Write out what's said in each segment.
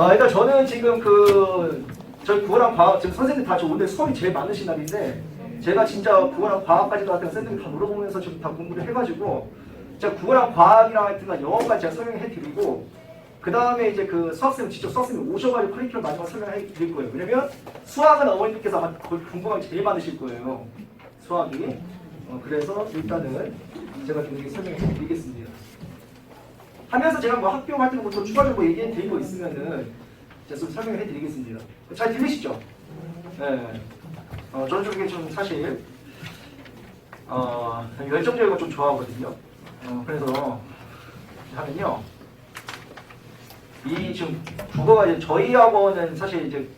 일단 저는 지금 저희 국어랑 과학, 지금 선생님들 다 오늘 수업이 제일 많으신 날인데, 제가 진짜 국어랑 과학까지도 하여튼 선생님들 다 물어보면서 지금 다 공부를 해가지고, 제가 국어랑 과학이랑 하여튼 영어까지 제가 설명해 드리고, 그 다음에 이제 수학생님, 직접 수학생님 오셔가지고 커리큘럼 마지막 설명해 드릴 거예요. 왜냐면 수학은 어머님께서 아마 거의 궁금한 게 제일 많으실 거예요. 수학이. 그래서 일단은 제가 좀 이렇게 설명해 드리겠습니다. 하면서 제가 뭐 학교 같은 거 더 추가적으로 얘기해 드릴 거 있으면은 제가 좀 설명해 드리겠습니다. 잘 들리시죠? 네. 저는 좀 이게 좀 사실 열정적인 거 좀 좋아하거든요. 그래서 하면요. 이 지금 국어가 이제 저희 학원은 사실 이제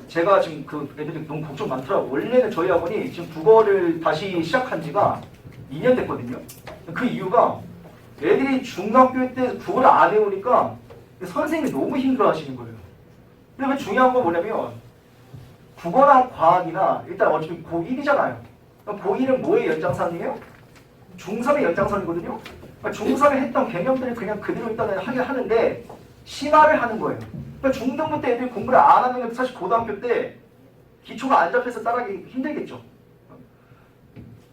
제가 지금 애들이 너무 걱정 많더라고요. 원래는 저희 학원이 지금 국어를 다시 시작한 지가 2년 됐거든요. 그 이유가 애들이 중학교 때 국어를 안 해오니까 선생님이 너무 힘들어 하시는 거예요. 근데 중요한 건 뭐냐면 국어나 과학이나 일단 어차피 고1이잖아요. 고1은 뭐의 연장선이에요? 중3의 연장선이거든요. 중3에 했던 개념들을 그냥 그대로 일단은 하긴 하는데 심화를 하는 거예요. 중등부 때 애들이 공부를 안 하면 사실 고등학교 때 기초가 안 잡혀서 따라하기 힘들겠죠.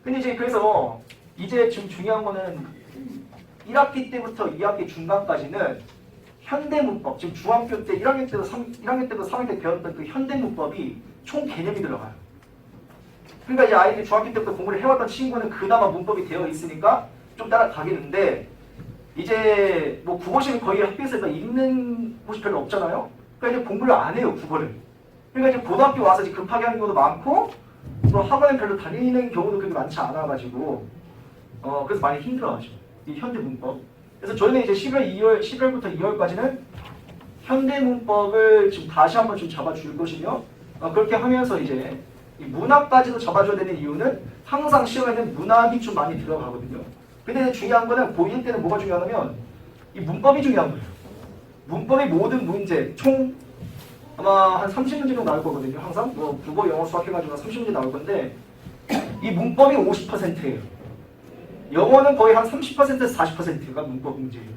근데 이제 그래서 이제 지금 중요한 거는 1학기 때부터 2학기 중간까지는 현대문법, 지금 중학교 때 1학년 때도 1학년 때도 3학년 때 배웠던 그 현대문법이 총 개념이 들어가요. 그러니까 이제 아이들이 중학교 때부터 공부를 해왔던 친구는 그나마 문법이 되어 있으니까 좀 따라가겠는데 이제 뭐 국어식은 거의 학교에서 읽는 곳이 별로 없잖아요. 그러니까 이제 공부를 안 해요, 국어를. 그러니까 이제 고등학교 와서 이제 급하게 하는 경우도 많고 또 학원에 별로 다니는 경우도 그렇게 많지 않아가지고 그래서 많이 힘들어하죠. 이 현대문법. 그래서 저희는 이제 11월부터 2월까지는 현대문법을 지금 다시 한번 좀 잡아줄 것이며 그렇게 하면서 이제 이 문학까지도 잡아줘야 되는 이유는 항상 시험에는 문학이 좀 많이 들어가거든요. 근데 중요한 거는 고1 때는 뭐가 중요하냐면 이 문법이 중요한 거예요. 문법의 모든 문제 총 아마 한 30문제 정도 나올 거거든요. 항상 뭐 국어, 영어, 수학 해가지고 30문제 나올 건데 이 문법이 50%예요. 영어는 거의 한 30%에서 40%가 문법 문제예요.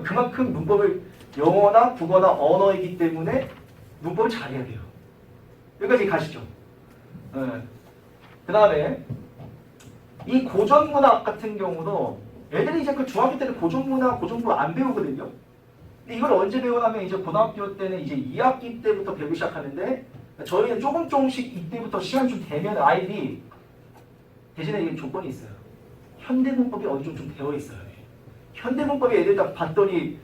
그만큼 문법을 영어나 국어나 언어이기 때문에 문법을 잘해야 돼요. 여기까지 가시죠. 그 다음에 이 고전문학 같은 경우도 애들이 이제 그 중학교 때는 고전문학, 고전부 안 배우거든요. 근데 이걸 언제 배우냐면 이제 고등학교 때는 이제 2학기 때부터 배우기 시작하는데 저희는 조금씩 이때부터 시간이 좀 되면 아이들이 대신에 이게 조건이 있어요. 현대문법이 어느 정도 좀 되어 있어요. 현대문법이 애들 딱 봤더니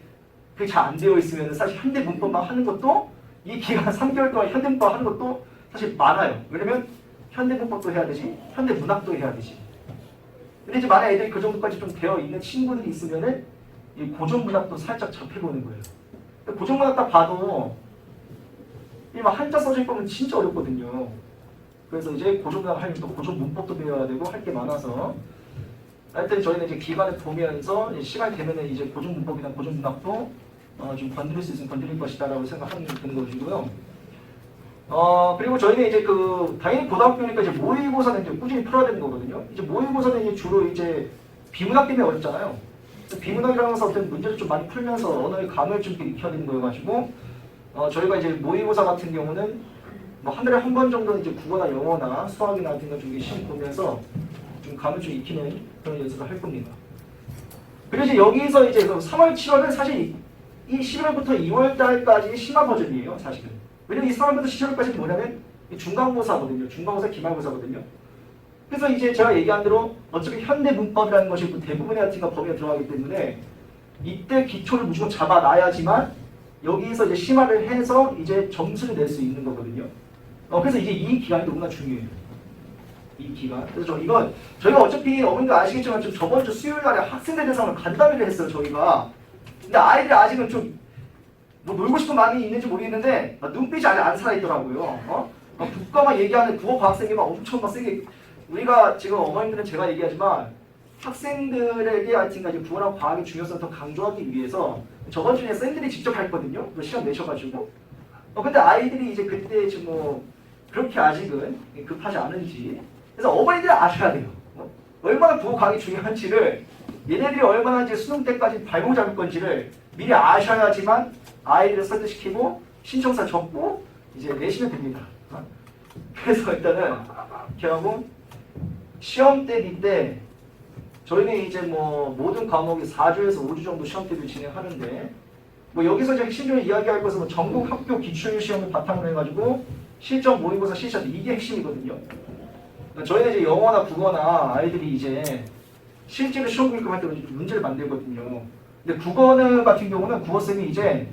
그게 잘 안 되어 있으면 사실 현대문법만 하는 것도 이 기간 3개월 동안 현대문법 하는 것도 사실 많아요. 왜냐면 현대문법도 해야 되지, 현대문학도 해야 되지. 근데 이제 만약 애들이 그 정도까지 좀 되어 있는 친구들이 있으면은 이 고전문학도 살짝 접해보는 거예요. 고전문학 딱 봐도 막 한자 써질 거면 진짜 어렵거든요. 그래서 이제 고전문학 하려면 또 고전문법도 배워야 되고 할 게 많아서 하여튼 저희는 이제 기간을 보면서 시간이 되면은 이제 고전문법이나 고전문학도 좀 건드릴 수 있으면 건드릴 것이다라고 생각하는 것이고요. 그리고 저희는 이제 당연히 고등학교니까 이제 모의고사는 이제 꾸준히 풀어야 되는 거거든요. 이제 모의고사는 이제 주로 이제 비문학 때문에 어렵잖아요. 비문학이라면서 어떤 문제를 좀 많이 풀면서 언어의 감을 좀 익혀야 되는 거여가지고 저희가 이제 모의고사 같은 경우는 뭐 한 달에 한 번 정도는 이제 국어나 영어나 수학이나 같은 거 좀 시험 보면서 좀 감을 좀 익히는 그런 연습을 할 겁니다. 그리고 이제 여기서 이제 3월, 7월은 사실 이 11월부터 2월 달까지 심화 버전이에요, 사실은. 왜냐면 이 3월부터 7월까지는 뭐냐면 중간고사거든요. 중간고사, 기말고사거든요. 그래서 이제 제가 얘기한 대로 어차피 현대문법이라는 것이 대부분의 아티가 범위에 들어가기 때문에 이때 기초를 무조건 잡아놔야지만 여기서 이제 심화를 해서 이제 점수를 낼 수 있는 거거든요. 그래서 이제 이 기간이 너무나 중요해요. 이 기간. 그래서 저희가 어차피 어머님도 아시겠지만 좀 저번 주 수요일 날에 학생들 대상을 간담회를 했어요, 저희가. 근데 아이들이 아직은 좀 뭐 놀고 싶은 마음이 있는지 모르겠는데 눈빛이 아직 안 살아있더라고요. 국가만 얘기하는 국어 과학생이 막 엄청 막 세게 우리가 지금 어머님들은 제가 얘기하지만 학생들에게 하여튼 이제 국어랑 과학의 중요성을 더 강조하기 위해서 저번 주에 쌤들이 직접 했거든요. 시간 내셔가지고. 근데 아이들이 이제 그때 지금 뭐 그렇게 아직은 급하지 않은지. 그래서 어머니들이 아셔야 돼요. 얼마나 국어 과학이 중요한지를 얘네들이 얼마나 이제 수능 때까지 발목 잡을 건지를 미리 아셔야지만 아이를 설득시키고 신청서 적고 이제 내시면 됩니다. 그래서 일단은 결국 시험 대비 때 저희는 이제 뭐 모든 과목이 4주에서 5주 정도 시험 대비 진행하는데 뭐 여기서 제가 핵심적으로 이야기할 것은 뭐 전국 학교 기출 시험을 바탕으로 해가지고 실전 모의고사 실시하는 이게 핵심이거든요. 그러니까 저희는 이제 영어나 국어나 아이들이 이제 실제로 시험 공부할 때 문제를 만들거든요. 근데 국어는 같은 경우는 국어쌤이 이제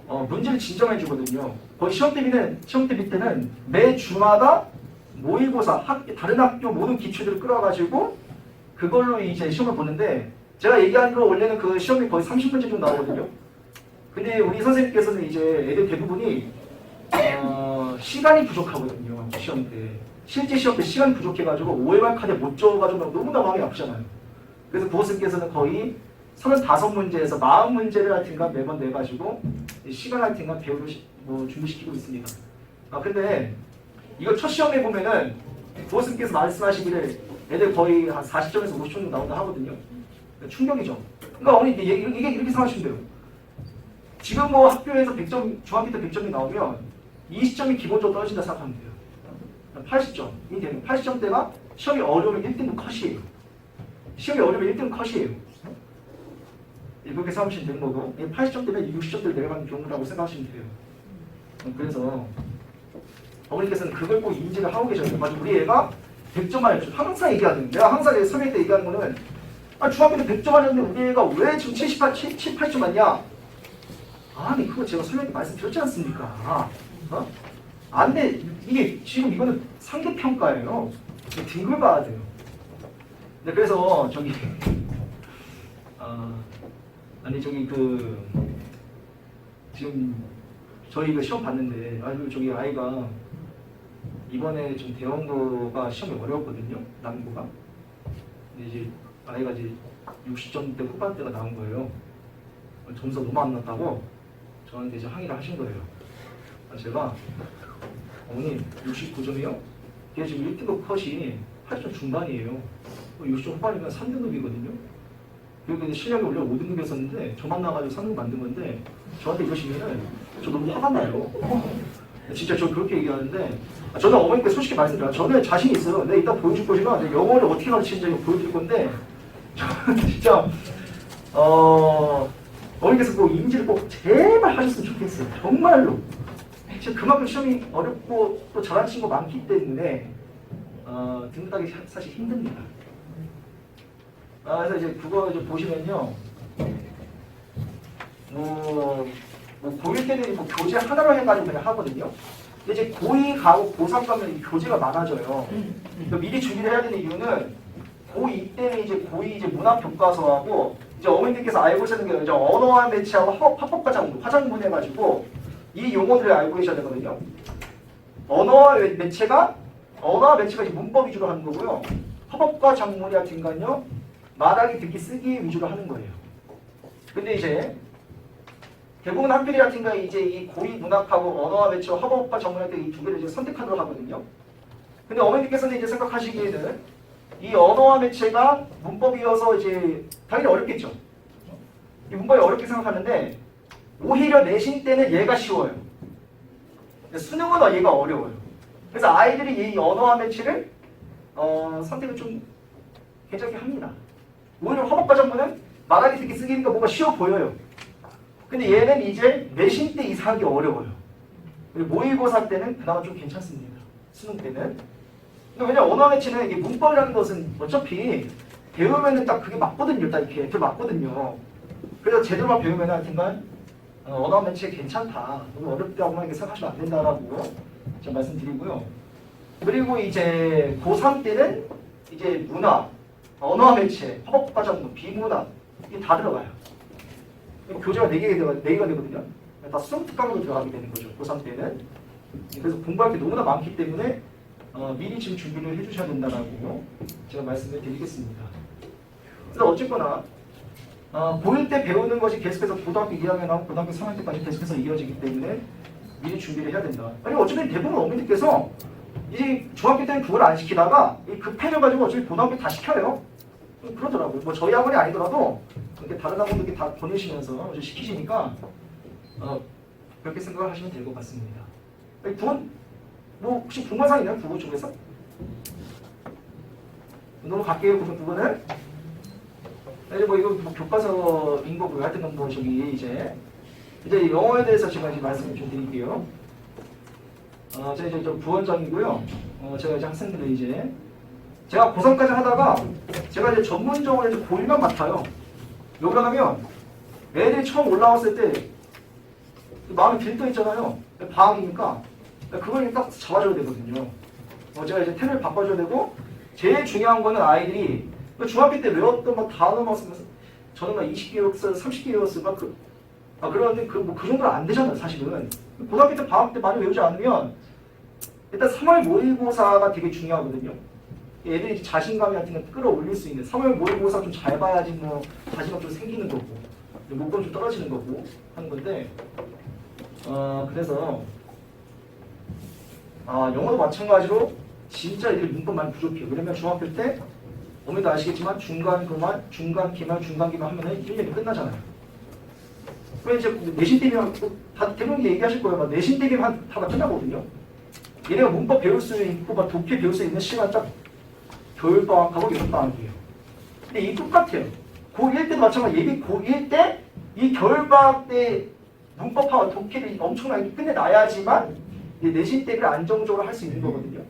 문제를 진정해 주거든요. 거의 시험 대비 때는 매 주마다 모의고사 다른 학교 모든 기출들을 끌어가지고 그걸로 이제 시험을 보는데 제가 얘기한 거 원래는 그 시험이 거의 30문제 정도 나오거든요. 근데 우리 선생님께서는 이제 애들 대부분이 시간이 부족하거든요. 시험 때. 실제 시험 때 시간이 부족해가지고 5일만 카드 못 적어가지고 너무나 마음이 아프잖아요. 그래서 구호쌤께서는 거의 35문제에서 40문제를 하여튼간 매번 내가지고 시간 하여튼간 배우를 준비시키고 있습니다. 근데 이거 첫 시험에 보면은 구호쌤께서 말씀하시기를 애들 거의 한 40점에서 50점 정도 나온다 하거든요. 충격이죠. 그러니까 어머니 이게 이렇게 생각하시면 돼요. 지금 뭐 학교에서 100점, 중학교 때 100점이 나오면 20점이 기본적으로 떨어진다 생각하면 돼요. 80점이 되는 80점대가 시험이 어려우면 1등급 컷이에요. 시험이 어려우면 1등급 컷이에요. 이렇게 생각하시면 되는 거고 80점대면 60점대를 내려가는 경우라고 생각하시면 돼요. 그래서 어머니께서는 그걸 꼭 인지를 하고 계셔요. 맞아, 우리 애가 100점 맞았죠. 항상 얘기하는 내가 항상 설명 때 얘기하는 거는 중학교 때 100점 맞았는데 우리 애가 왜 지금 78점 맞냐? 아니 그거 제가 설명 때 말씀드렸지 않습니까? 안 돼. 이게 지금 이거는 상대평가예요. 등급을 봐야 돼요. 네, 그래서 저기 지금 저희 이거 시험 봤는데 저기 아이가 이번에 좀 대원고가 시험이 어려웠거든요. 남고가. 근데 이제 아이가 이제 60점대 후반대가 나온 거예요. 점수가 너무 안 났다고 저한테 이제 항의를 하신 거예요. 제가 어머니 69점이요? 걔 지금 1등급 컷이 80점 중반이에요. 60점 후반이면 3등급이거든요. 그리고 이제 실력이 원래 5등급이었었는데 저만 나가지고 3등급 만든 건데 저한테 이러시면은 저 너무 화가 나요. 진짜 저 그렇게 얘기하는데 저는 어머니께 솔직히 말씀드려요. 저는 자신 있어요. 내가 이따 보여줄 거지만 영어를 어떻게 가르치는지 보여드릴 건데 저는 진짜 어머니께서 꼭 인지를 꼭 제발 하셨으면 좋겠어요. 정말로. 지금 그만큼 시험이 어렵고 또 잘하는 친구 많기 때문에 등급 따기 사실 힘듭니다. 그래서 이제 그거 이제 보시면요. 고1 때는 뭐 교재 하나로 해가지고 그냥 하거든요. 근데 이제 고2 가고 고3 가면 교재가 많아져요. 미리 준비를 해야 되는 이유는 고2 때는 이제 고2 이제 문학 교과서하고 이제 어머님들께서 알고 계시는 게 이제 언어와 매치하고 화법과 화장문 해가지고 이 용어들을 알고 계셔야 되거든요. 언어와 매체가 이제 문법 위주로 하는 거고요. 화법과 작문이 같은 건요. 말하기, 듣기, 쓰기 위주로 하는 거예요. 근데 이제 대부분 학교들 같은 경우에 이제 이 고2 문학하고 언어와 매체와 화법과 작문할 때 이 두 개를 이제 선택하도록 하거든요. 근데 어머니께서는 이제 생각하시기에는 이 언어와 매체가 문법이어서 이제 당연히 어렵겠죠. 이 문법이 어렵게 생각하는데 오히려 내신 때는 얘가 쉬워요. 수능은 얘가 어려워요. 그래서 아이들이 이 언어와 매체를 선택을 좀 괜찮게 합니다. 오히려 화법과 작문은 말하기, 듣기, 쓰기니까 뭔가 쉬워 보여요. 근데 얘는 이제 내신 때 이상하게 어려워요. 그리고 모의고사 때는 그나마 좀 괜찮습니다. 수능 때는. 왜냐면 언어와 매체는 이게 문법이라는 것은 어차피 배우면은 딱 그게 맞거든요. 딱 이렇게 맞거든요. 그래서 제대로만 배우면 하여튼간 언어와 매체 괜찮다. 너무 어렵다고만 생각하시면 안 된다라고 제가 말씀드리고요. 그리고 이제 고3 때는 이제 문화, 언어와 매체, 화법과 작문, 비문학 이게 다 들어가요. 교재가 4개가 되거든요. 다 수능 특강으로 들어가게 되는 거죠. 고3 때는. 그래서 공부할 게 너무나 많기 때문에 미리 지금 준비를 해주셔야 된다라고 제가 말씀을 드리겠습니다. 그래서 어쨌거나 고1 때 배우는 것이 계속해서 고등학교 2학년하고 고등학교 3학년 때까지 계속해서 이어지기 때문에 미리 준비를 해야 된다. 아니 어차피 대부분 어머니께서 이제 중학교 때는 그걸 안 시키다가 급해져가지고 어차피 고등학교 다 시켜요. 그러더라고요. 뭐 저희 학원이 아니더라도 이렇게 다른 학원도 이렇게 다 보내시면서 시키시니까 그렇게 생각을 하시면 될 것 같습니다. 부분 뭐 혹시 궁금한 있나요? 국어 쪽에서? 넘어갈게요. 부분을. 이제 뭐 이거 뭐 교과서인 거고요. 하여튼 뭐 저기 이제 영어에 대해서 제가 이제 말씀을 좀 드릴게요. 제가 이제 좀 부원장이고요. 제가 이제 학생들을 이제 제가 고3까지 하다가 제가 이제 전문적으로 이제 고1만 맡아요. 왜 그러냐면 애들이 처음 올라왔을 때 마음이 들떠 있잖아요. 방학이니까 그걸 딱 잡아줘야 되거든요. 제가 이제 틀을 바꿔줘야 되고 제일 중요한 거는 아이들이 중학교 때 외웠던 막 단어 막 쓰면서 저는 막 20개 외웠어요, 30개 외웠어요. 막 그러는데 그 정도는 안 되잖아요, 사실은. 고등학교 때 방학 때 많이 외우지 않으면 일단 3월 모의고사가 되게 중요하거든요. 애들이 자신감 같은 거 끌어올릴 수 있는 3월 모의고사 좀 잘 봐야지 뭐 자신감 좀 생기는 거고 목표는 좀 떨어지는 거고 하는 건데 그래서 영어도 마찬가지로 진짜 애들이 문법 많이 부족해요. 왜냐면 중학교 때 어머니도 아시겠지만 중간, 기말 하면은 1년이 끝나잖아요. 그럼 이제 내신 대비면 다 대부분 얘기하실 거예요. 막 내신 대비면 다 끝나거든요. 얘네가 문법 배울 수 있고 막 독해 배울 수 있는 시간 딱 겨울방학하고 여름방학이에요. 근데 이 똑같아요. 고1 때도 마찬가지. 예비 고1 때 이 겨울방학 때 문법하고 독해를 엄청나게 끝내놔야지만 내신 대비를 안정적으로 할 수 있는 거거든요.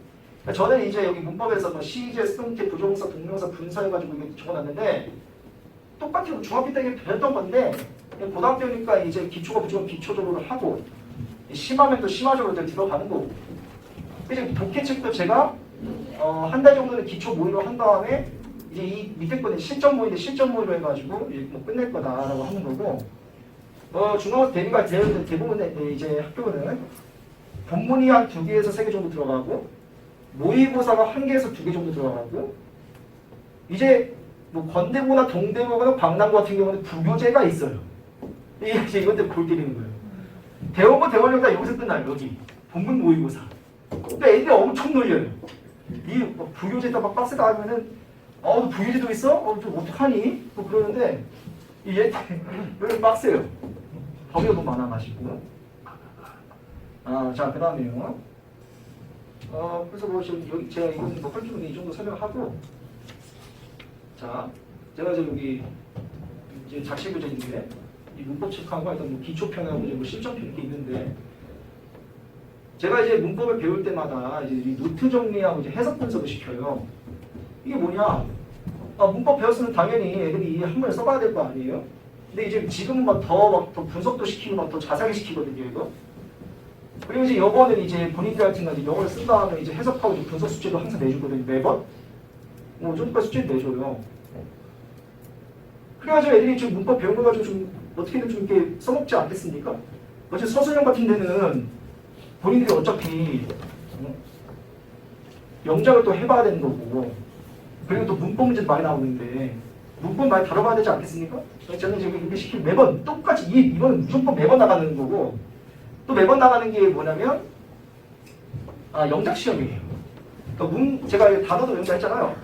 그러니까 저는 이제 여기 문법에서 뭐 시제, 수동태, 부정사, 동명사 분사해가지고 이거 적어놨는데 똑같아요. 중학교 때 배웠던 건데 고등학교니까 이제 기초가 무조건 기초적으로 하고 심하면 또 심화적으로 들어가는 거고. 이제 독해책도 제가 한 달 정도는 기초 모의로 한 다음에 이제 이 밑에 거는 실전 모의인데 실전 모의로 해가지고 이제 뭐 끝낼 거다라고 하는 거고. 중학교 대비가 대부분의 이제 학교는 본문이 한 2개에서 3개 정도 들어가고 모의고사가 1개에서 2개 정도 들어가고 이제 뭐 건대고나 동대고나 광남고 같은 경우는 부교재가 있어요. 이제 이것 때문에 골 때리는 거예요. 대원고 대원력 다 여기서 끝나요. 여기 본문 모의고사. 그러니까 애들이 엄청 놀려요. 이 부교재다 막 빡세다 하면은 부교재도 있어? 좀 어떡하니? 뭐 그러는데 얘 왜 빡세요? 범위가 너무 많아가지고. 자, 그 다음에요. 그래서 뭐 지금 여기 제가 이건 뭐 펼치면 이 정도 설명하고, 자, 제가 이제 여기 이제 작시교재인데 이 문법 체크하고 일단 뭐 기초편하고 이제 뭐 실전편 이렇게 있는데, 제가 이제 문법을 배울 때마다 이제 이 노트 정리하고 이제 해석 분석을 시켜요. 이게 뭐냐? 문법 배웠으면 당연히 애들이 한 번에 써봐야 될 거 아니에요? 근데 이제 지금은 막 더 분석도 시키고 막 더 자세하게 시키거든요, 이거. 그리고 이제 이번에는 이제 본인들 같은 거 영어를 쓴 다음에 이제 해석하고 이제 분석 숙제도 항상 내주거든요, 매번. 좀까지 숙제도 내줘요. 그래가지고 애들이 지금 문법 배운 거 가지고 좀 어떻게든 좀 이렇게 써먹지 않겠습니까? 어제 서술형 같은 데는 본인들이 어차피 영작을 또 해봐야 되는 거고, 그리고 또 문법 문제도 많이 나오는데 문법 많이 다뤄봐야 되지 않겠습니까? 저는 지금 이렇게 시키면 매번 똑같이 이거는 무조건 매번 나가는 거고, 또 매번 나가는 게 뭐냐면 영작 시험이에요. 그러니까 제가 단어도 연구했잖아요.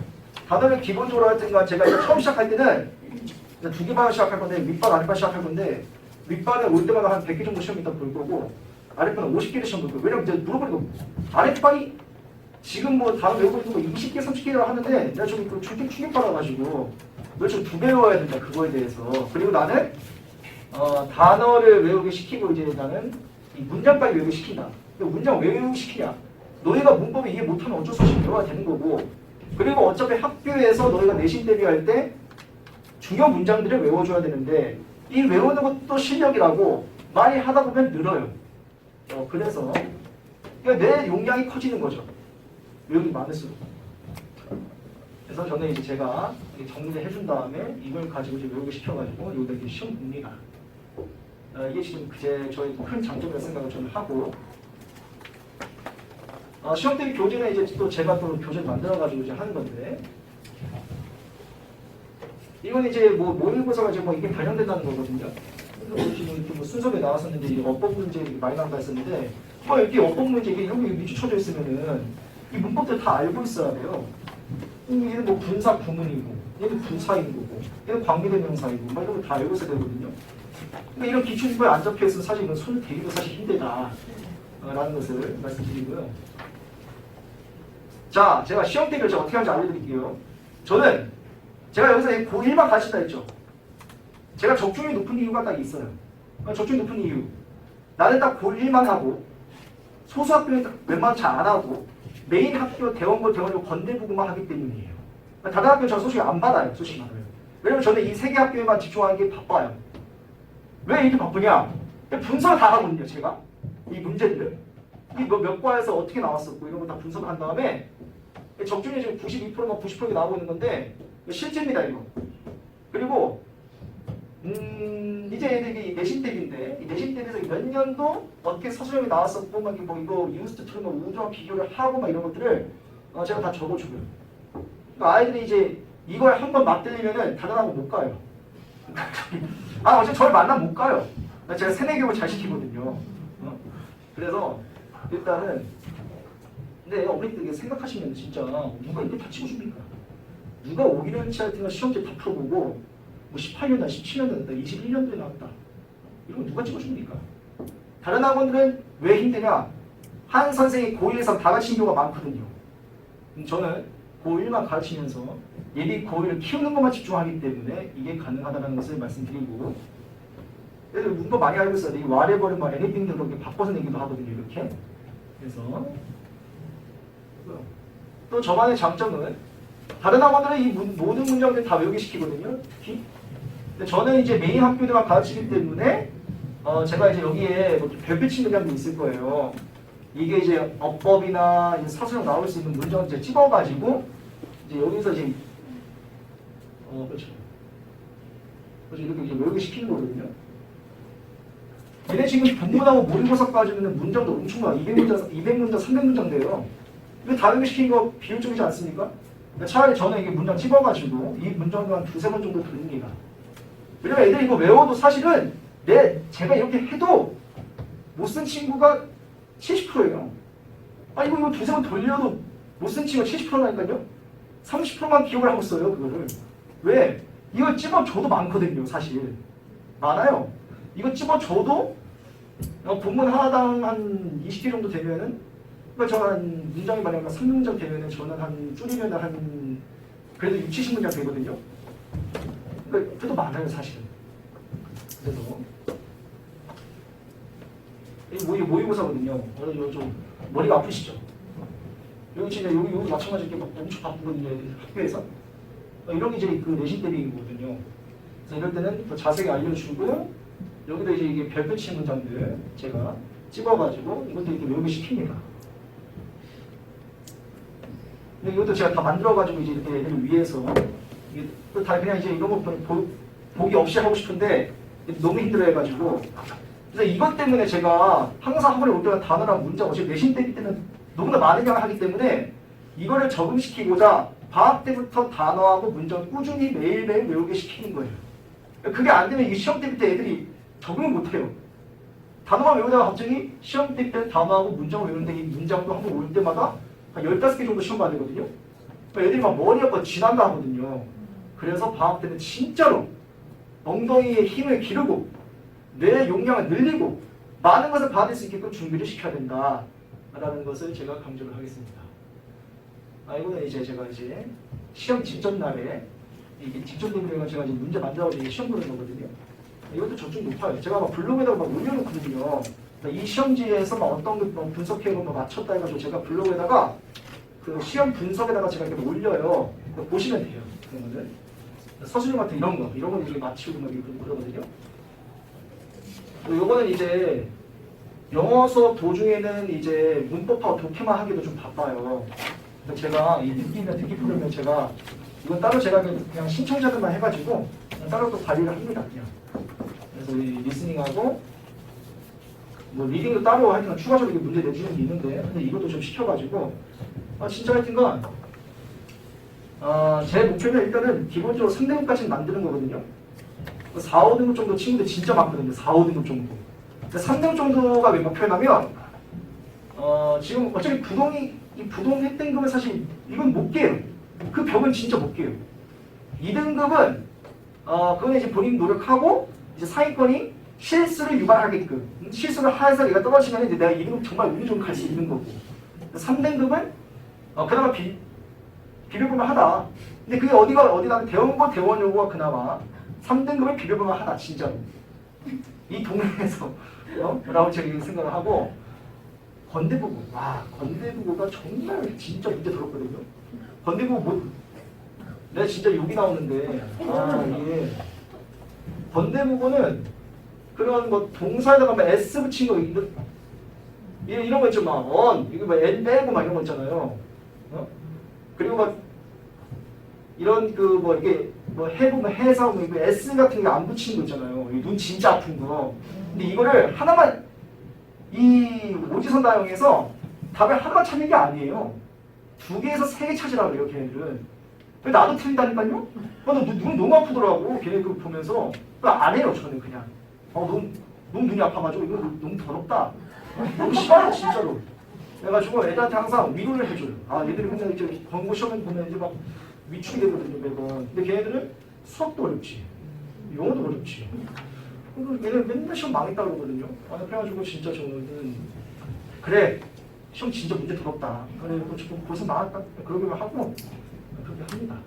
단어를 기본적으로 할 때가 제가 처음 시작할 때는 2개만 시작할 건데 윗반 아랫반 시작할 건데 윗반에 올 때마다 한 100개 정도 시험이 있다 볼 거고 아랫반은 50개를 시험 볼 거고. 왜냐면 이제 물어보니까 아랫반이 지금 뭐 단어 외우고 있는 거 20개, 30개를 하는데 내가 좀 충격받아가지고 너 좀 2배 외워야 된다, 그거에 대해서. 그리고 나는 단어를 외우게 시키고 이제 나는 이 문장까지 외우게 시킨다. 문장 왜 외우게 시키냐? 너희가 문법을 이해 못하면 어쩔 수 없이 배워야 되는 거고, 그리고 어차피 학교에서 너희가 내신 대비할 때 중요 문장들을 외워줘야 되는데 이 외우는 것도 실력이라고 많이 하다 보면 늘어요. 그래서 그러니까 내 용량이 커지는 거죠. 외우기 많을수록. 그래서 저는 이제 제가 정리를 해준 다음에 이걸 가지고 이제 외우게 시켜가지고 여기다 이렇게 시험 봅니다. 이게 지금 저의 큰 장점이라고 생각을 저는 하고, 시험 대비 교재는 이제 또 제가 또 교재를 만들어가지고 이제 하는 건데, 이건 이제 뭐 모의고사가 이제 뭐 이게 반영된다는 거거든요. 그래서 지금 이렇게 뭐 순서에 나왔었는데 이게 어법 문제 많이 나온다 했었는데, 이렇게 어법 문제 이게 여기 밑줄 쳐져 있으면은 이 문법들 다 알고 있어야 돼요. 얘는 뭐 분사 구문이고, 얘는 분사인 거고, 얘는 관계대명사이고, 막 이런 거 다 알고 있어야 되거든요. 그러니까 이런 기출문제에 안 적혀 있으면 사실 이건 손을 대기도 사실 힘들다. 라는 것을 말씀드리고요. 자, 제가 시험 대비를 제가 어떻게 하는지 알려드릴게요. 저는 제가 여기서 고1만 가르친다 했죠. 제가 적중이 높은 이유가 딱 있어요. 적중이 높은 이유. 나는 딱 고1만 하고 소수 학교는 웬만하면 잘 안 하고 메인 학교 대원고 건대부고만 하기 때문이에요. 다른 학교는 저 소식 안 받아요. 소식 받아요. 왜냐면 저는 이 세 개 학교에만 집중하는 게 바빠요. 왜 이렇게 바쁘냐? 분석을 다 하거든요. 제가 이 문제들을 몇 과에서 어떻게 나왔었고 이런 거 다 분석을 한 다음에 적중이 지금 92%막 90% 나오고 있는 건데 실제입니다 이거. 그리고 이제 얘들이 내신 대비인데 이 내신 대비에서 몇 년도 어떻게 서술형이 나왔었고 막 뭐 이거 유스트 트루먼 우주와 비교를 하고 막 이런 것들을 제가 다 적어주고요. 그러니까 아이들이 이제 이걸 한번 맞들리면은 다른 학원 못 가요. 어차피 저를 만나면 못 가요. 제가 세네 교육을 잘 시키거든요. 그래서 일단은 근데 어머니들 생각하시면 진짜 누가 이렇게 다 치고줍니까? 누가 5년치 할 때가 시험지 다 풀어보고 뭐 18년이나 17년이나 21년도에 나왔다. 이런 거 누가 찍어줍니까? 다른 학원들은 왜 힘드냐? 한 선생이 고1에서 다 가르치는 경우가 많거든요. 저는 고1만 가르치면서 예비 고1을 키우는 것만 집중하기 때문에 이게 가능하다는 것을 말씀드리고 그래서 문법 많이 알고 있어요. 이 whatever를 막 anything 그렇게 바꿔서 내기도 하거든요. 이렇게. 그래서 또 저만의 장점은 다른 학원들은 이 모든 문장들 다 외우게 시키거든요. 특히. 근데 저는 이제 메인 학교들만 가르치기 때문에 제가 이제 여기에 뭐 별빛 문장도 있을 거예요. 이게 이제 어법이나 이제 서술로 나올 수 있는 문장을 이제 찍어가지고 이제 여기서 이제 그렇죠. 그래서 이렇게 이제 외우게 시키는 거거든요. 얘네 지금 본문하고 모의고사까지는 문장도 엄청 많아. 200문장, 300문장 돼요. 이거 다 외우게 시킨 거 비효율적이지 않습니까? 차라리 저는 이게 문장 찍어가지고 이 문장도 한 두세 번 정도 돌립니다. 왜냐면 애들이 이거 외워도 사실은 제가 이렇게 해도 못 쓴 친구가 70%예요. 이거 두세 번 돌려도 못 쓴 친구가 70%라니까요? 30%만 기억을 하고 써요, 그거를. 왜? 이거 찝어줘도 많거든요, 사실. 많아요. 이거 찝어줘도 본문 하나당 한 20개 정도 되면은 그러니까 저 한 문장이 만약에 3문장 되면은 저는 한 줄이면은 한 그래도 6, 70문장 되거든요. 그러니까 그래도 많아요, 사실은. 그래서 이 모의고사거든요. 좀 머리가 아프시죠? 여기 진짜 여기 마찬가지 이렇게 막 엄청 바쁘거든요, 학교에서. 이런 게 이제 그 내신 대비거든요. 그래서 이럴 때는 더 자세히 알려주고 여기도 이제 이게 별표치 문장들 제가 찍어가지고 이것도 이렇게 외우게 시킵니다. 근데 이것도 제가 다 만들어가지고 이제 이렇게 애들을 위해서 또 다 그냥 이제 이런 거 보기 없이 하고 싶은데 너무 힘들어해가지고 그래서 이것 때문에 제가 항상 한 번에 올 때마다 단어랑 문장 어차피 내신 대비 때는 너무나 많은 양을 하기 때문에 이거를 적응시키고자 방학 때부터 단어하고 문장 꾸준히 매일매일 외우게 시키는 거예요. 그게 안 되면 이 시험 대비 때 애들이 적응을 못해요. 단어만 외우다가 갑자기 시험 대비 때 단어하고 문장을 외우는데 이 문장도 한 번 올 때마다 한 15개 정도 시험 봐야 되거든요. 애들이 막 머리 아파 지난다 하거든요. 그래서 방학 때는 진짜로 엉덩이에 힘을 기르고 뇌의 용량을 늘리고 많은 것을 받을 수 있게끔 준비를 시켜야 된다라는 것을 제가 강조를 하겠습니다. 이거는 이제 제가 이제 시험 직전 날에 이게 직전 대비를 제가 이제 문제 만들어가지고 시험 보는 거거든요. 이것도 적중 높아요. 제가 막 블로그에다가 막 올려놓거든요. 이 시험지에서 막 어떤 거 분석해고 막 맞췄다 해가지고 제가 블로그에다가 그 시험 분석에다가 제가 이렇게 올려요. 보시면 돼요. 그런 거는 서술형 같은 이런 거 이렇게 맞추고 막 그러거든요. 요거는 이제 영어 수업 도중에는 이제 문법하고 독해만 하기도 좀 바빠요. 제가 이 듣기 프로그램을 제가 이건 따로 제가 그냥 신청자들만 해가지고 따로 또 관리를 합니다. 그냥. 그래서 이 리스닝하고 뭐 리딩도 따로 하여튼 추가적으로 문제 내주는 게 있는데 근데 이것도 좀 시켜가지고 진짜 하여튼간 제 목표는 일단은 기본적으로 3등급까지는 만드는 거거든요. 4, 5등급 정도 친구들 진짜 많거든요. 4, 5등급 정도. 3등급 정도가 왜 목표냐면 지금 어차피 부동 1등급은 사실 이건 못 깨요. 그 벽은 진짜 못 깨요. 2등급은 그건 이제 본인 노력하고 이제 상위권이 실수를 유발하게끔 실수를 해서 얘가 떨어지면 이제 내가 2등급 정말 운이 좀 갈 수 있는 거고 3등급은 그나마 비벼볼만 하다. 근데 그게 어디가 대원고 대원여고가 그나마 3등급을 비벼볼만 하다 진짜로. 이 동네에서 라고 제가 생각을 하고 건대부고 건대부고가 정말 진짜 문제 들었거든요. 건대부고 내가 진짜 욕이 나오는데 이게 건대부고는 그런 뭐 동사에다가 막 s 붙인 거 이런 거 있죠. 막 이거 뭐 n 빼고 막 이런 거 있잖아요. 그리고 막 이런 그 뭐 이게 뭐 해보면 해서 뭐 이거 s 같은 게 안 붙이는 거 있잖아요. 눈 진짜 아픈 거. 근데 이거를 하나만 이 오지선다형에서 답을 하나만 찾는 게 아니에요. 2개에서 3개 찾으라고 그래요, 걔네들은. 나도 틀린다니까요? 눈 너무 아프더라고, 걔네 그거 보면서. 안 해요, 저는 그냥. 너무 눈이 아파가지고, 이거 너무 더럽다. 너무 싫어요, 진짜로. 그래가지고 애들한테 항상 위로를 해줘요. 얘들이 맨날 이제 권고 시험에 보면 이제 막 위축이 되거든요, 매번. 근데 걔네들은 수학도 어렵지. 영어도 어렵지. 얘는 맨날 시험 망했다고 그러거든요. 그래가지고 진짜 저는 그래 시험 진짜 문제 더럽다. 그래 조금 벌써 망했다. 그러기만 하고 그렇게 합니다.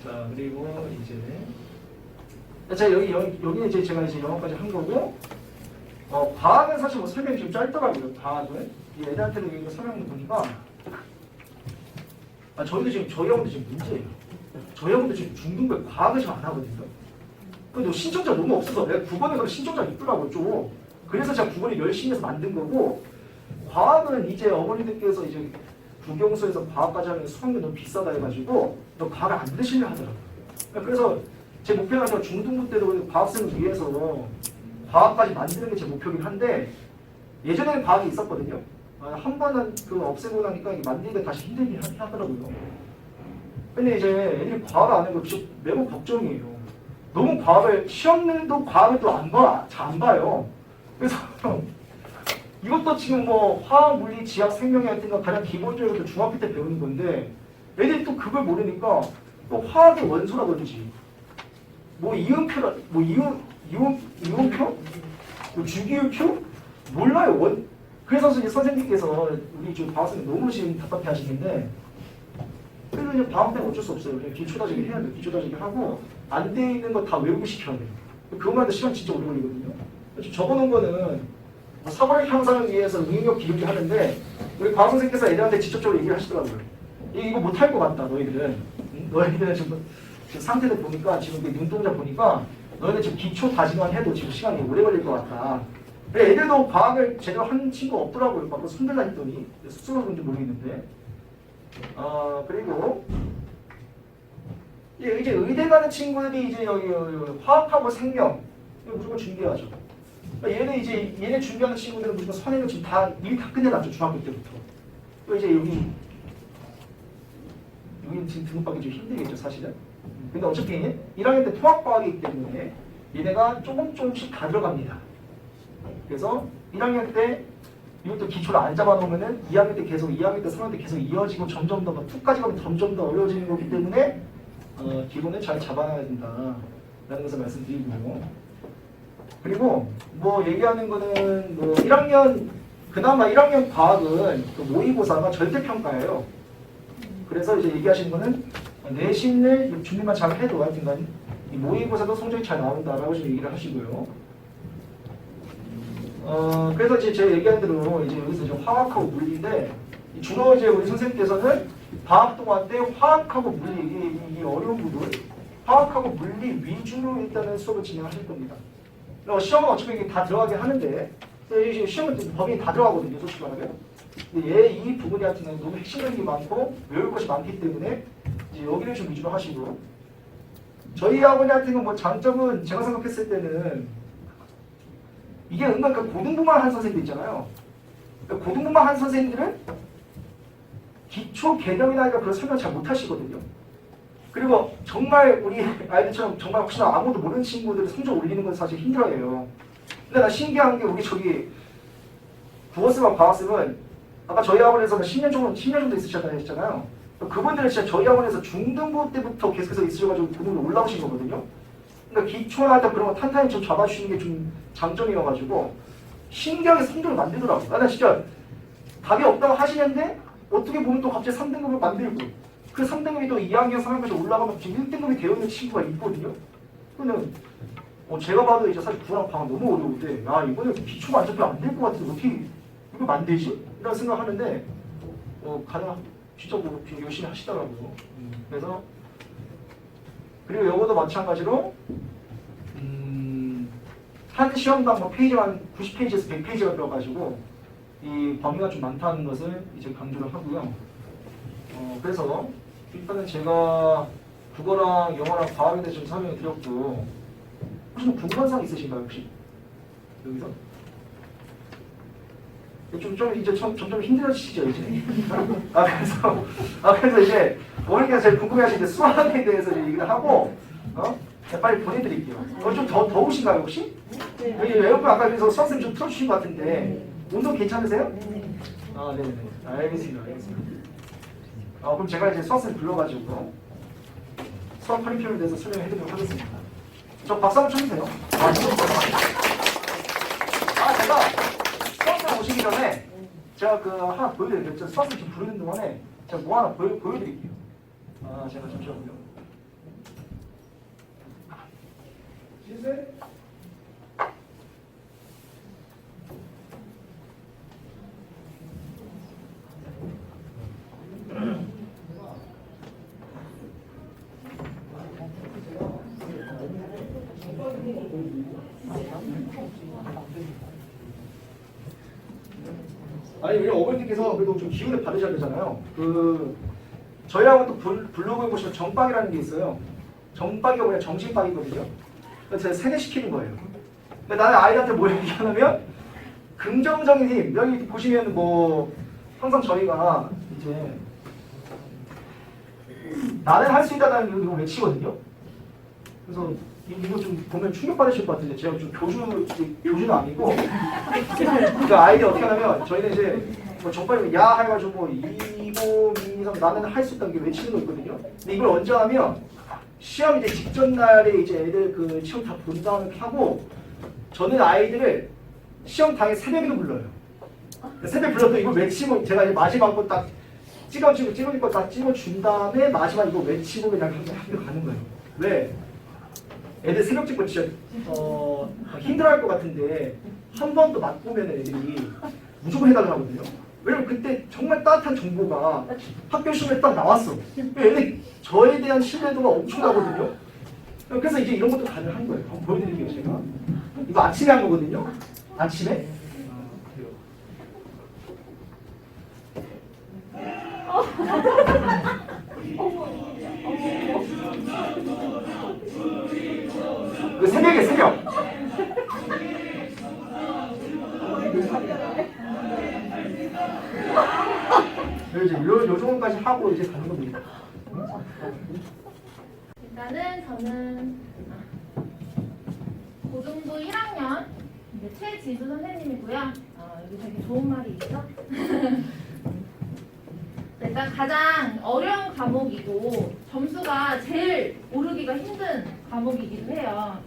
자 그리고 이제 자 여기 이제 제가 이제 영어까지 한 거고 과학은 사실 뭐 설명이 좀 짧더라고요. 과학은 이 애들한테도 이거 설명을 보니까 저희 학원도 지금 문제예요. 저희 학원도 지금 중등부에 과학을 잘 안 하거든요. 근데 신청자 너무 없어서 내가 9번에 그런 신청자 있더라고요 좀. 그래서 제가 9번을 열심히 해서 만든 거고 과학은 이제 어머니들께서 이제 국영수에서 과학까지 하면 수강료 너무 비싸다 해가지고 너 과학을 안 드시려 하더라고요. 그래서 제 목표는 아니라 중등부 때도 과학생을 위해서 과학까지 만드는 게 제 목표긴 한데 예전에는 과학이 있었거든요. 한 번은 그 없애고 나니까 만드는 게 다시 힘들긴 하더라고요. 근데 이제 애들이 과학을 안 하는 거 매우 걱정이에요. 너무 과학을 시험도 과학을 또 잘 안 봐요. 그래서 이것도 지금 뭐 화학, 물리, 지학, 생명학 같은 거 가장 기본적으로 중학교 때 배우는 건데 애들이 또 그걸 모르니까 또 화학의 원소라든지 뭐 이온표, 뭐 주기율표 몰라요. 그래서 이제 선생님께서 우리 지금 과학생들 너무 지금 답답해하시는데 그래서 이제 방학 때는 어쩔 수 없어요. 그냥 기초 다지기 해야 돼요. 기초 다지기 하고 안 돼 있는 거 다 외우고 시켜야 돼요. 그것만 해도 시간 진짜 오래 걸리거든요. 적어놓은 거는 사고력 향상을 위해서 응용력 기르기 하는데 우리 과학 선생님께서 애들한테 직접적으로 얘기를 하시더라고요. 이거 못할 것 같다. 너희들은. 너희들은 지금 상태를 보니까 지금 눈동자 보니까 너희들 지금 기초 다지기만 해도 지금 시간이 오래 걸릴 것 같다. 애들도 과학을 제대로 하는 친구가 없더라고요. 막 손들라 했더니 스스로 그런지 모르겠는데. 그리고 이제 의대 가는 친구들이 이제 여기 화학하고 생명 이거 무조건 준비하죠. 얘네 준비하는 친구들은 무조건 선행을 지금 이미 다 끝내놨죠. 중학교 때부터. 또 이제 여기는 지금 등급받기 좀 힘들겠죠, 사실은. 근데 어차피 1학년 때 통합과학이기 때문에 얘네가 조금씩 다 들어갑니다. 그래서 1학년 때 이것도 기초를 안 잡아놓으면은 2학년 때 계속 2학년 때 3학년 때 계속 이어지고 점점 더 2까지 가면 점점 더 어려워지는 거기 때문에 기본을 잘 잡아놔야 된다라는 것을 말씀드리고 그리고 뭐 얘기하는 거는 뭐 1학년 그나마 1학년 과학은 그 모의고사가 절대평가예요. 그래서 이제 얘기하시는 거는 내신을 준비만 잘 해도 하여튼간 이 모의고사도 성적이 잘 나온다라고 지금 얘기를 하시고요. 그래서 이제 제가 얘기한 대로 이제 여기서 이제 화학하고 물리인데 주로 이제 우리 선생님께서는 방학 동안 때 화학하고 물리 이 어려운 부분 화학하고 물리 위주로 일단은 수업을 진행하실 겁니다. 시험은 어차피 이게 다 들어가긴 하는데 시험은 범위에 다 들어가거든요, 솔직히 말하면. 근데 이 부분이 같은 경우는 너무 핵심적인 게 많고 외울 것이 많기 때문에 이제 여기를 좀 위주로 하시고 저희 학원 같은 경우 뭐 장점은 제가 생각했을 때는 이게 은근 그 고등부만 한 선생님들 있잖아요. 그러니까 고등부만 한 선생님들은 기초 개념이나 그런 설명 잘 못하시거든요. 그리고 정말 우리 아이들처럼 정말 혹시나 아무도 모르는 친구들이 성적 올리는 건 사실 힘들어해요. 근데 나 신기한 게 우리 저기 국어쌤과 과학쌤은 아까 저희 학원에서 10년 정도 있으셨다고 했잖아요. 그분들은 진짜 저희 학원에서 중등부 때부터 계속해서 있으셔가지고 그분들 올라오신 거거든요. 그러니까 기초나 그런 거 탄탄히 좀 잡아주시는 게 좀 장점이어가지고 신기하게 성적을 만들더라고요. 나 진짜 답이 없다고 하시는데 어떻게 보면 또 갑자기 3등급을 만들고 그 3등급이 또 2학년, 3학년까지 올라가면 지금 1등급이 되어 있는 친구가 있거든요. 그러면 제가 봐도 이제 사실 구랑 방은 너무 어려운데 야 이번에 기초가 안 잡히면 안 될 것 같은데 어떻게 이거 만들지? 이런 생각하는데 진짜 뭐 열심히 하시더라고요. 그래서 그리고 영어도 마찬가지로 한 시험당 뭐 페이지가 한 90페이지에서 100페이지가 들어가지고 이 범위가 좀 많다는 것을 이제 강조를 하고요. 그래서 일단은 제가 국어랑 영어랑 과학에 대해서 좀 설명을 드렸고 혹시 뭐 궁금한 사항 있으신가요 혹시? 여기서? 좀 이제 점점 힘들어지시죠 이제. 그래서 이제 어머니께서 제일 궁금해하시는데 수학에 대해서 이제 얘기를 하고 빨리 보내드릴게요. 좀 더우신가요 혹시? 여기 에어컨 아까 그래서 수학생님 좀 틀어주신 것 같은데 온도 괜찮으세요? 네네. 알겠습니다. 그럼 제가 이제 수학생 불러가지고 수학 커리큘럼에 대해서 설명해드리도록 하겠습니다. 저 박수 한번 쳐주세요. 제가 수학생 오시기 전에 제가 그 하나 보여드릴게요. 수학생 지금 부르는 동안에 제가 뭐 하나 보여드릴게요. 제가 잠시만요. 아니 우리 어머니께서 그래도 좀 기운을 받으셔야 되잖아요. 저희하고 또 블로그에 보시면 정박이라는 게 있어요. 정박이가 뭐냐 정신박이거든요. 그래서 제가 세뇌시키는 거예요. 근데 나는 아이들한테 뭘 얘기하냐면 긍정적인 힘. 여기 보시면 뭐 항상 저희가 이제 나는 할 수 있다는 이거 외치거든요. 그래서 이거 좀 보면 충격받으실 것 같은데 제가 좀 교주는 아니고 그 아이들 어떻게 하냐면 저희는 이제 뭐 정말 야 해가지고 뭐 2고 2, 3 나는 할 수 있다는 게 외치는 거 있거든요. 근데 이걸 언제 하면 시험 이제 직전 날에 이제 애들 그 시험 다 본 다음에 하고 저는 아이들을 시험 당일 새벽에도 불러요. 새벽에 불러도 이거 외치고 제가 이제 마지막 거 딱 찍어줄 거 딱 찍어준 다음에 마지막 이거 외치고 그냥 학교 가는 거예요. 왜? 애들 새벽 찍고 진짜 힘들어할 것 같은데 한 번 더 맛보면 애들이 무조건 해달라고 하거든요. 왜냐면 그때 정말 따뜻한 정보가 학교 시험에 딱 나왔어. 애들이 저에 대한 신뢰도가 엄청나거든요. 그래서 이제 이런 것도 가능한 거예요. 한번 보여드릴게요 제가. 이거 아침에 한 거거든요. 아침에. 그 새벽에 새벽. 이제 요 정도까지 하고 이제 가는 겁니다. 일단은 저는 고등부 1학년 최지수 선생님이고요. 여기 되게 좋은 말이 있죠? 일단 가장 어려운 과목이고 점수가 제일 오르기가 힘든 과목이기도 해요.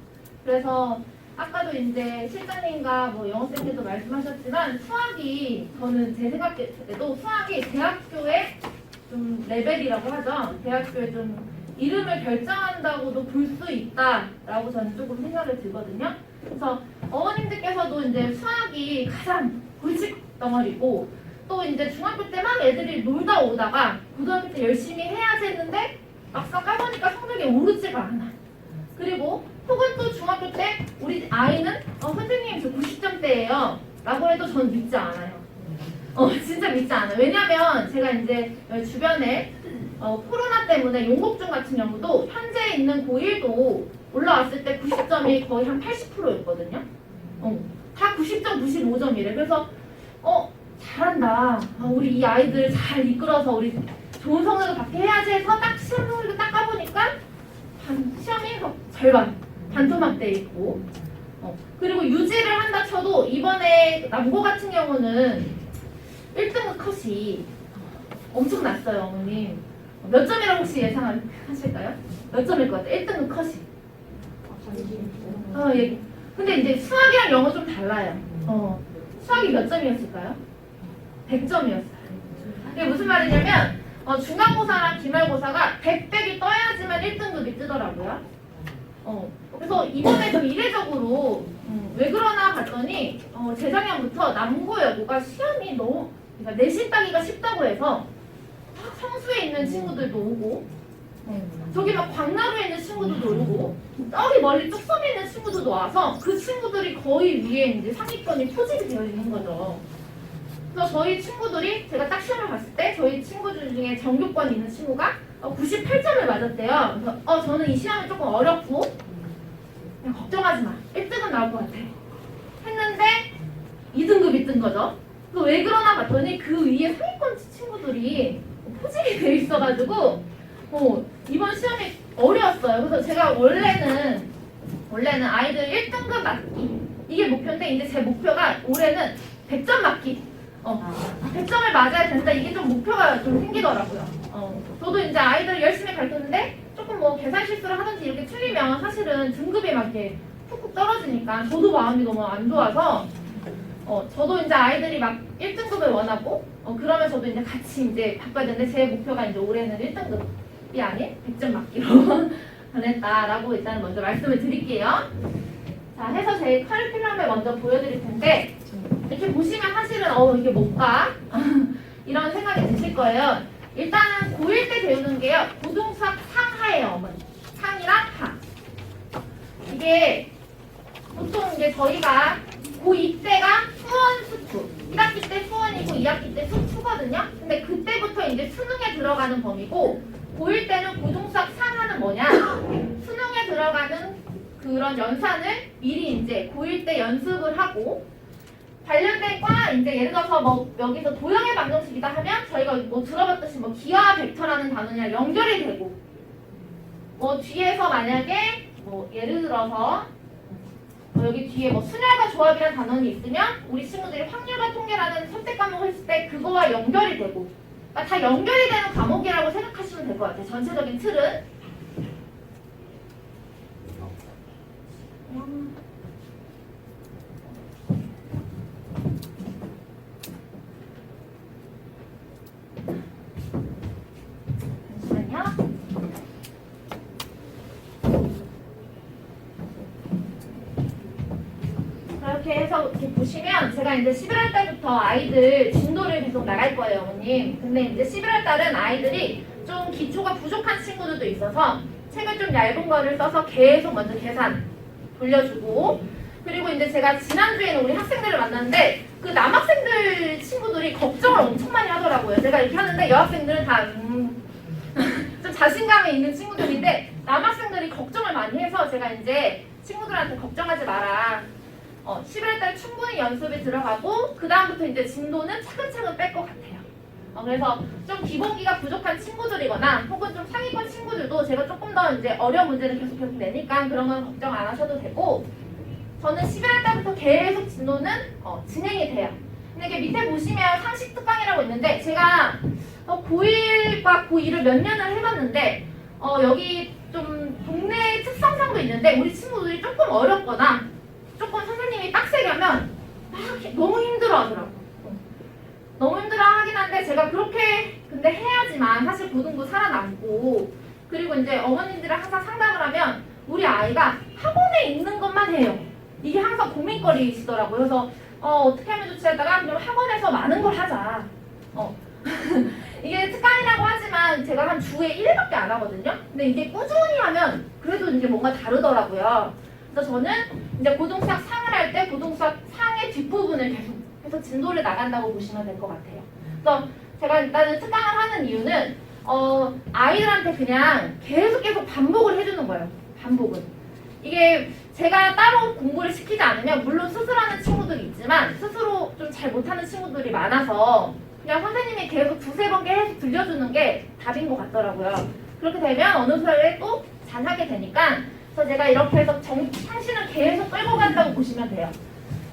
그래서 아까도 이제 실장님과 뭐 영어쌤께서 말씀하셨지만 수학이 저는 제 생각에도 수학이 대학교의 좀 레벨이라고 하죠. 대학교의 좀 이름을 결정한다고도 볼 수 있다라고 저는 조금 생각을 들거든요. 그래서 어머님들께서도 이제 수학이 가장 골칫 덩어리고 또 이제 중학교 때 막 애들이 놀다 오다가 고등학교 때 열심히 해야지 했는데 막상 까보니까 성적이 오르지가 않아. 그리고 혹은 또 중학교 때 우리 아이는 선생님 저 90점대예요 라고 해도 저는 믿지 않아요. 진짜 믿지 않아요. 왜냐면 제가 이제 주변에 코로나 때문에 용국중 같은 경우도 현재 있는 고1도 올라왔을 때 90점이 거의 한 80%였거든요. 다 90점, 95점이래. 그래서 잘한다. 우리 이 아이들 잘 이끌어서 우리 좋은 성적을 받게 해야지 해서 딱 시험 성적을 딱 까보니까 시험이 절반, 반토막돼 있고 그리고 유지를 한다 쳐도 이번에 남고 같은 경우는 1등급 컷이 엄청났어요, 어머님. 몇 점이라고 혹시 예상하실까요? 몇 점일 것 같아요? 1등급 컷이. 예. 근데 이제 수학이랑 영어 좀 달라요. 수학이 몇 점이었을까요? 100점이었어요. 이게 무슨 말이냐면 중간고사랑 기말고사가 100백이 떠야지만 1등급이 뜨더라고요. 그래서 이번에 좀 이례적으로 왜 그러나 봤더니 재작년부터 남고 여고가 시험이 너무 그러니까 내신 따기가 쉽다고 해서 성수에 있는 친구들도 오고 저기 막 광나루에 있는 친구들도 오고 저기 멀리 뚝섬에 있는 친구들도 와서 그 친구들이 거의 위에 이제 상위권이 포집이 되어 있는 거죠. 그래서 저희 친구들이 제가 딱 시험을 봤을 때 저희 친구들 중에 전교권 있는 친구가 98점을 맞았대요. 그래서 저는 이 시험이 조금 어렵고 그냥 걱정하지 마. 1등은 나올 것 같아. 했는데 2등급이 뜬 거죠. 왜 그러나 봤더니 그 위에 상위권 친구들이 포집이 돼 있어가지고 이번 시험이 어려웠어요. 그래서 제가 원래는 아이들 1등급 맞기 이게 목표인데 이제 제 목표가 올해는 100점 맞기 100점을 맞아야 된다 이게 좀 목표가 좀 생기더라고요. 저도 이제 아이들 열심히 가르쳤는데 조금 뭐 계산 실수를 하든지 이렇게 틀리면 사실은 등급이 막 이렇게 푹푹 떨어지니까 저도 마음이 너무 안 좋아서 저도 이제 아이들이 막 1등급을 원하고 그러면 저도 이제 같이 이제 바꿔야 되는데 제 목표가 이제 올해는 1등급이 아닌 100점 맞기로 변했다라고 일단 먼저 말씀을 드릴게요. 자, 해서 제 커리큘럼을 먼저 보여드릴 텐데 이렇게 보시면 사실은 이게 뭘까? 이런 생각이 드실 거예요. 일단은 고1 때 배우는 게요. 고등수학 상하예요, 어머니. 상이랑 하. 이게 보통 이제 저희가 고2 때가 수원, 수투. 1학기 때 수원이고 2학기 때 수투거든요. 근데 그때부터 이제 수능에 들어가는 범위고 고1 때는 고등수학 상하는 뭐냐? 수능에 들어가는 그런 연산을 미리 이제 고1 때 연습을 하고 관련된 과 이제 예를 들어서 뭐 여기서 도형의 방정식이다 하면 저희가 뭐 들어봤듯이 뭐 기하 벡터라는 단어랑 연결이 되고 뭐 뒤에서 만약에 뭐 예를 들어서 여기 뒤에 뭐 순열과 조합이라는 단원이 있으면 우리 친구들이 확률과 통계라는 선택 과목을 했을 때 그거와 연결이 되고 그러니까 다 연결이 되는 과목이라고 생각하시면 될 것 같아요. 전체적인 틀은. 잠시만요. 이렇게 해서 이렇게 보시면 제가 이제 11월 달부터 아이들 진도를 계속 나갈 거예요, 어머님. 근데 이제 11월 달은 아이들이 좀 기초가 부족한 친구들도 있어서 책을 좀 얇은 거를 써서 계속 먼저 계산 돌려주고 그리고 이제 제가 지난주에는 우리 학생들을 만났는데 그 남학생들 친구들이 걱정을 엄청 많이 하더라고요. 제가 이렇게 하는데 여학생들은 다 좀 자신감이 있는 친구들인데 남학생들이 걱정을 많이 해서 제가 이제 친구들한테 걱정하지 마라. 11월 달 충분히 연습에 들어가고 그 다음부터 이제 진도는 차근차근 뺄 것 같아요. 그래서 좀 기본기가 부족한 친구들이거나 혹은 좀 상위권 친구들도 제가 조금 더 이제 어려운 문제를 계속 내니까 그런 건 걱정 안 하셔도 되고 저는 11월 달부터 계속 진도는 진행이 돼요. 근데 이게 밑에 보시면 상식 특강이라고 있는데 제가 고1과 고2를 몇 년을 해봤는데 여기 좀 동네 특성상도 있는데 우리 친구들이 조금 어렵거나 조금 선생님이 빡세게 하면 막 너무 힘들어 하더라고요. 너무 힘들어 하긴 한데 제가 그렇게 근데 해야지만 사실 고등부 살아남고 그리고 이제 어머님들이 항상 상담을 하면 우리 아이가 학원에 있는 것만 해요. 이게 항상 고민거리시더라고요. 그래서 어떻게 하면 좋지 하다가 그냥 학원에서 많은 걸 하자. 이게 특강이라고 하지만 제가 한 주에 1회밖에 안 하거든요. 근데 이게 꾸준히 하면 그래도 이제 뭔가 다르더라고요. 그래서 저는 이제 고등수학 상을 할 때 고등수학 상의 뒷부분을 계속 해서 진도를 나간다고 보시면 될 것 같아요. 그래서 제가 일단은 특강을 하는 이유는 아이들한테 그냥 계속 반복을 해주는 거예요. 반복을. 이게 제가 따로 공부를 시키지 않으면 물론 스스로 하는 친구들이 있지만 스스로 좀 잘 못하는 친구들이 많아서 그냥 선생님이 계속 두세 번 계속 들려주는 게 답인 것 같더라고요. 그렇게 되면 어느 순간에 또 잘하게 되니까 그래서 제가 이렇게 해서 상신을 계속 끌고 간다고 보시면 돼요.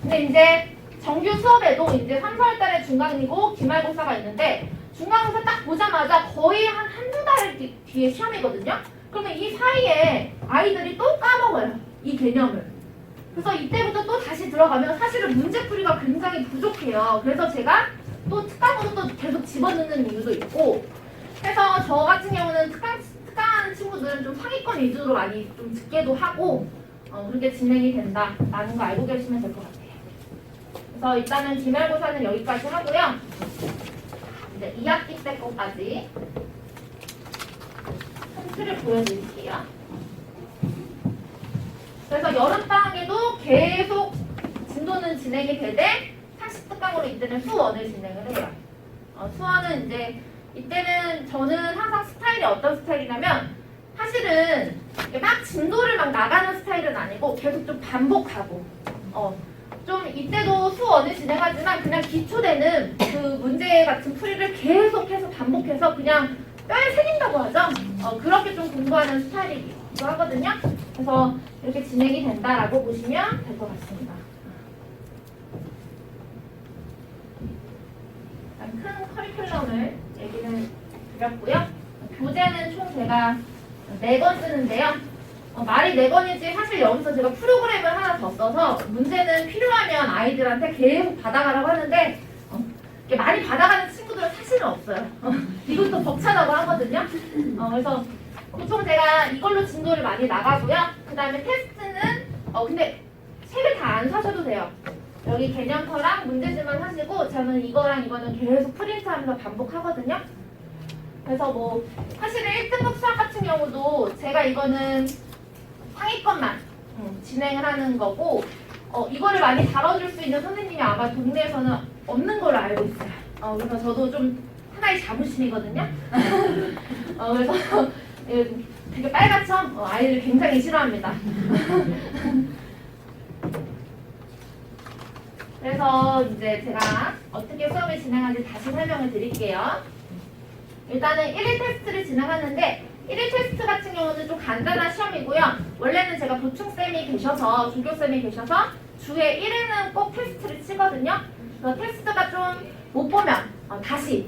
근데 이제 정규 수업에도 이제 3, 4월 달에 중간이고 기말고사가 있는데 중간고사 딱 보자마자 거의 한두 달 뒤에 시험이거든요. 그러면 이 사이에 아이들이 또 까먹어요. 이 개념을. 그래서 이때부터 또 다시 들어가면 사실은 문제풀이가 굉장히 부족해요. 그래서 제가 또 특강으로 또 계속 집어넣는 이유도 있고 그래서 저 같은 경우는 특강하는 친구들은 좀 상위권 위주로 많이 좀 듣게도 하고 그렇게 진행이 된다라는 거 알고 계시면 될 것 같아요. 그래서 일단은 기말고사는 여기까지 하고요. 이제 2학기 때 것까지 틀을 보여드릴게요. 그래서 여름방학에도 계속 진도는 진행이 되되 상식 특강으로 이때는 수원을 진행을 해요. 수원은 이제 이때는 저는 항상 스타일이 어떤 스타일이냐면 사실은 막 진도를 막 나가는 스타일은 아니고 계속 좀 반복하고 좀 이때도 수원을 진행하지만 그냥 기초되는 그 문제 같은 풀이를 계속해서 반복해서 그냥 뼈에 새긴다고 하죠. 그렇게 좀 공부하는 스타일이기도 하거든요. 그래서 이렇게 진행이 된다라고 보시면 될 것 같습니다. 큰 커리큘럼을 얘기를 드렸고요. 교재는 총 제가 4권 쓰는데요. 말이 4권이지 사실 여기서 제가 프로그램을 하나 더 써서 문제는 필요하면 아이들한테 계속 받아가라고 하는데 이렇게 많이 받아가는 친구들은 사실은 없어요. 이것도 벅차다고 하거든요. 그래서 보통 제가 이걸로 진도를 많이 나가고요. 그 다음에 테스트는 근데 책을 다 안 사셔도 돼요. 여기 개념서랑 문제집만 하시고 저는 이거랑 이거는 계속 프린트하면서 반복하거든요. 그래서 뭐 사실은 1등급 수학 같은 경우도 제가 이거는 상위권만 진행을 하는 거고 이거를 많이 다뤄줄 수 있는 선생님이 아마 동네에서는 없는 걸로 알고 있어요. 그래서 저도 좀 하나의 자부심이거든요. 그래서 되게 빨갛죠? 아이들이 굉장히 싫어합니다. 그래서 이제 제가 어떻게 수업을 진행하는지 다시 설명을 드릴게요. 일단은 1일 테스트를 진행하는데 1일 테스트 같은 경우는 좀 간단한 시험이고요. 원래는 제가 보충쌤이 계셔서 조교쌤이 계셔서 주에 1회는 꼭 테스트를 치거든요. 그래서 테스트가 좀 못 보면 다시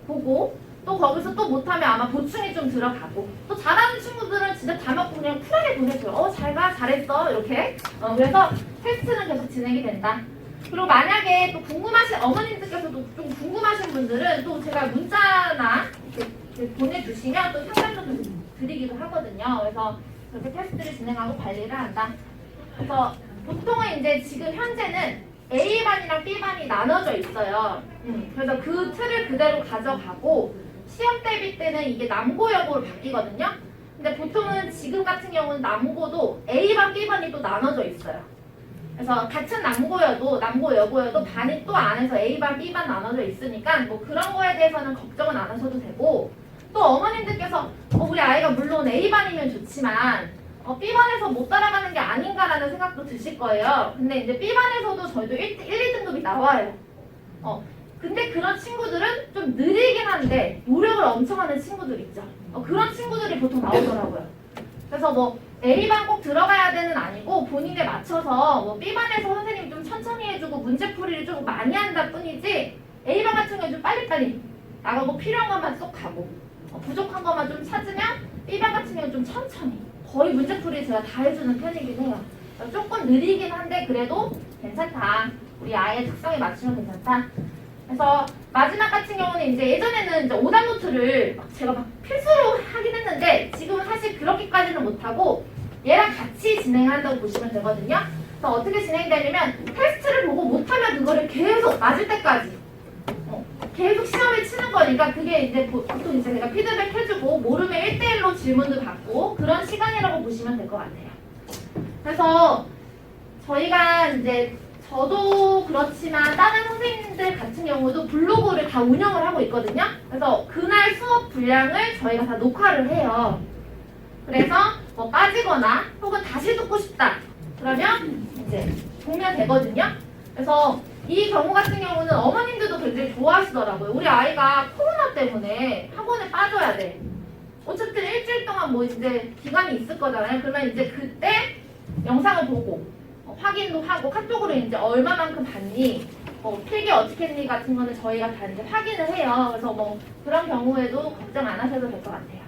보고 또 거기서 또 못하면 아마 보충이 좀 들어가고 또 잘하는 친구들은 진짜 다 먹고 그냥 쿨하게 보내줘요. 잘 가, 잘했어 이렇게. 그래서 테스트는 계속 진행이 된다. 그리고 만약에 또 궁금하신 어머님들께서도 좀 궁금하신 분들은 또 제가 문자나 이렇게 보내주시면 또 상담도 좀 드리기도 하거든요. 그래서 그렇게 테스트를 진행하고 관리를 한다. 그래서 보통은 이제 지금 현재는 A반이랑 B반이 나눠져 있어요. 그래서 그 틀을 그대로 가져가고 시험 대비 때는 이게 남고 여고로 바뀌거든요. 근데 보통은 지금 같은 경우는 남고도 A반, B반이 또 나눠져 있어요. 그래서 같은 남고여도 남고 여고여도 반이 또 안에서 A반, B반 나눠져 있으니까 뭐 그런 거에 대해서는 걱정은 안 하셔도 되고 또 어머님들께서 우리 아이가 물론 A반이면 좋지만 B반에서 못 따라가는 게 아닌가라는 생각도 드실 거예요. 근데 이제 B반에서도 저희도 1, 2등급이 나와요. 근데 그런 친구들은 좀 느리긴 한데 노력을 엄청 하는 친구들 있죠. 그런 친구들이 보통 나오더라고요. 그래서 뭐 A반 꼭 들어가야 되는 아니고 본인에 맞춰서 뭐 B반에서 선생님이 좀 천천히 해주고 문제풀이를 좀 많이 한다 뿐이지 A반 같은 경우는 좀 빨리빨리 나가고 필요한 것만 쏙 가고 부족한 것만 좀 찾으면 B반 같은 경우는 좀 천천히 거의 문제풀이 제가 다 해주는 편이긴 해요. 조금 느리긴 한데 그래도 괜찮다. 우리 아이의 특성에 맞추면 괜찮다. 그래서 마지막 같은 경우는 이제 예전에는 이제 오답 노트를 제가 막 필수로 하긴 했는데 지금은 사실 그렇게까지는 못하고 얘랑 같이 진행한다고 보시면 되거든요. 그래서 어떻게 진행되냐면 테스트를 보고 못하면 그거를 계속 맞을 때까지 계속 시험을 치는 거니까 그게 이제 보통 이제 제가 피드백 해주고 모르면 1대1로 질문도 받고 그런 시간이라고 보시면 될 것 같아요. 그래서 저희가 이제 저도 그렇지만 다른 선생님들 같은 경우도 블로그를 다 운영을 하고 있거든요. 그래서 그날 수업 분량을 저희가 다 녹화를 해요. 그래서 뭐 빠지거나 혹은 다시 듣고 싶다 그러면 이제 보면 되거든요. 그래서 이 경우 같은 경우는 어머님들도 굉장히 좋아하시더라고요. 우리 아이가 코로나 때문에 학원에 빠져야 돼. 어쨌든 일주일 동안 뭐 이제 기간이 있을 거잖아요. 그러면 이제 그때 영상을 보고 확인도 하고 카톡으로 이제 얼마만큼 받니, 뭐 필기 어떻게 했니 같은 거는 저희가 다 이제 확인을 해요. 그래서 뭐 그런 경우에도 걱정 안 하셔도 될 것 같아요.